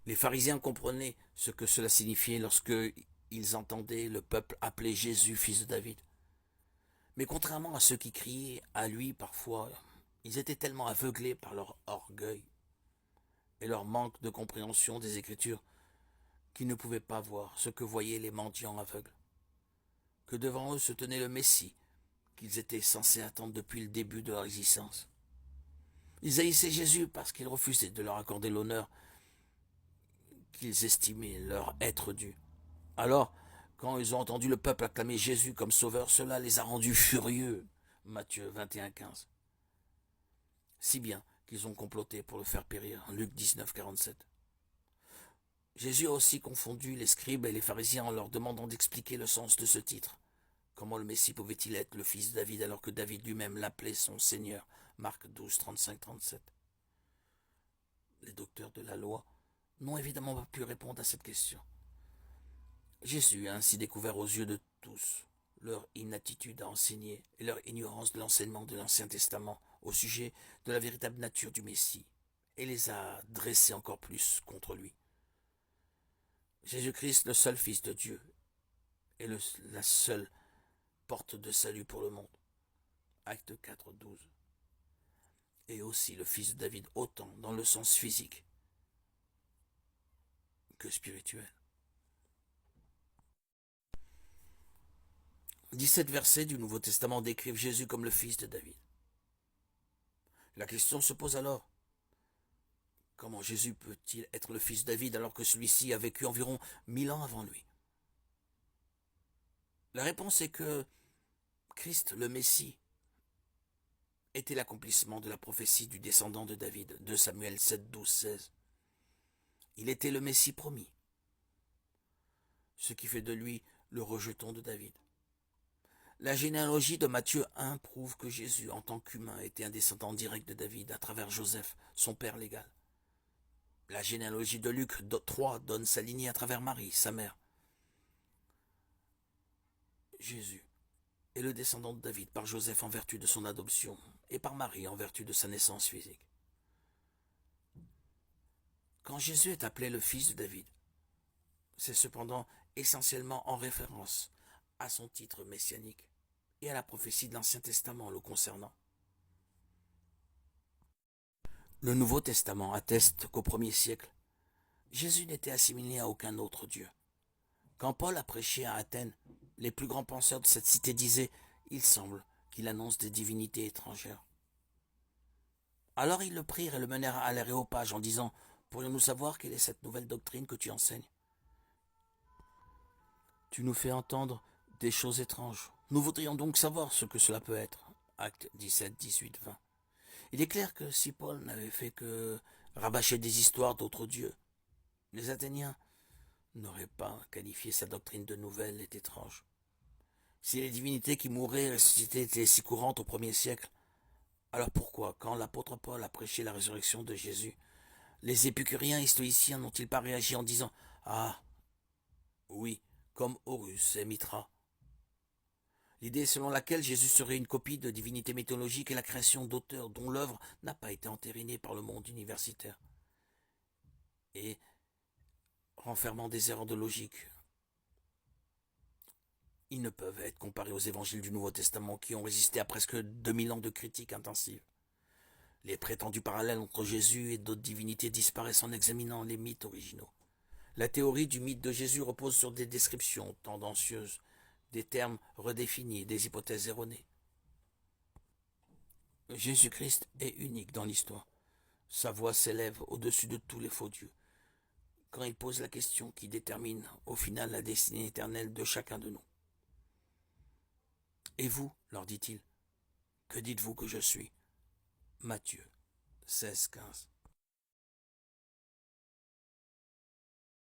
Les pharisiens comprenaient ce que cela signifiait lorsque ils entendaient le peuple appeler Jésus fils de David. Mais contrairement à ceux qui criaient à lui parfois, ils étaient tellement aveuglés par leur orgueil et leur manque de compréhension des Écritures qu'ils ne pouvaient pas voir ce que voyaient les mendiants aveugles, que devant eux se tenait le Messie qu'ils étaient censés attendre depuis le début de leur existence. Ils haïssaient Jésus parce qu'il refusait de leur accorder l'honneur qu'ils estimaient leur être dû. Alors, quand ils ont entendu le peuple acclamer Jésus comme sauveur, cela les a rendus furieux. Matthieu 21,15. Si bien qu'ils ont comploté pour le faire périr. Luc 19,47. Jésus a aussi confondu les scribes et les pharisiens en leur demandant d'expliquer le sens de ce titre. Comment le Messie pouvait-il être le fils de David alors que David lui-même l'appelait son Seigneur? Marc 12, 35-37. Les docteurs de la loi n'ont évidemment pas pu répondre à cette question. Jésus a ainsi découvert aux yeux de tous leur inaptitude à enseigner et leur ignorance de l'enseignement de l'Ancien Testament au sujet de la véritable nature du Messie, et les a dressés encore plus contre lui. Jésus-Christ, le seul Fils de Dieu, est la seule porte de salut pour le monde. Acte 4, 12. Et aussi le Fils de David, autant dans le sens physique que spirituel. 17 versets du Nouveau Testament décrivent Jésus comme le Fils de David. La question se pose alors, comment Jésus peut-il être le fils de David alors que celui-ci a vécu environ 1000 ans avant lui? La réponse est que Christ, le Messie, était l'accomplissement de la prophétie du descendant de David, de Samuel 7, 12, 16. Il était le Messie promis, ce qui fait de lui le rejeton de David. La généalogie de Matthieu 1 prouve que Jésus, en tant qu'humain, était un descendant direct de David à travers Joseph, son père légal. La généalogie de Luc 3 donne sa lignée à travers Marie, sa mère. Jésus est le descendant de David par Joseph en vertu de son adoption et par Marie en vertu de sa naissance physique. Quand Jésus est appelé le fils de David, c'est cependant essentiellement en référence à son titre messianique et à la prophétie de l'Ancien Testament le concernant. Le Nouveau Testament atteste qu'au 1er siècle, Jésus n'était assimilé à aucun autre Dieu. Quand Paul a prêché à Athènes, les plus grands penseurs de cette cité disaient « Il semble qu'il annonce des divinités étrangères ». Alors ils le prirent et le menèrent à l'aréopage en disant « Pourrions-nous savoir quelle est cette nouvelle doctrine que tu enseignes ?» Tu nous fais entendre des choses étranges. Nous voudrions donc savoir ce que cela peut être. Actes 17, 18, 20. Il est clair que si Paul n'avait fait que rabâcher des histoires d'autres dieux, les Athéniens n'auraient pas qualifié sa doctrine de nouvelle et d'étrange. Si les divinités qui mouraient et ressuscitaient étaient si courantes au 1er siècle, alors pourquoi, quand l'apôtre Paul a prêché la résurrection de Jésus, les épicuriens et stoïciens n'ont-ils pas réagi en disant « Ah, oui, comme Horus et Mitra ». L'idée selon laquelle Jésus serait une copie de divinités mythologiques est la création d'auteurs dont l'œuvre n'a pas été entérinée par le monde universitaire et renfermant des erreurs de logique. Ils ne peuvent être comparés aux évangiles du Nouveau Testament qui ont résisté à presque 2000 ans de critiques intensives. Les prétendus parallèles entre Jésus et d'autres divinités disparaissent en examinant les mythes originaux. La théorie du mythe de Jésus repose sur des descriptions tendancieuses, des termes redéfinis et des hypothèses erronées. Jésus-Christ est unique dans l'histoire. Sa voix s'élève au-dessus de tous les faux dieux, quand il pose la question qui détermine au final la destinée éternelle de chacun de nous. Et vous, leur dit-il, que dites-vous que je suis? Matthieu 16, 15.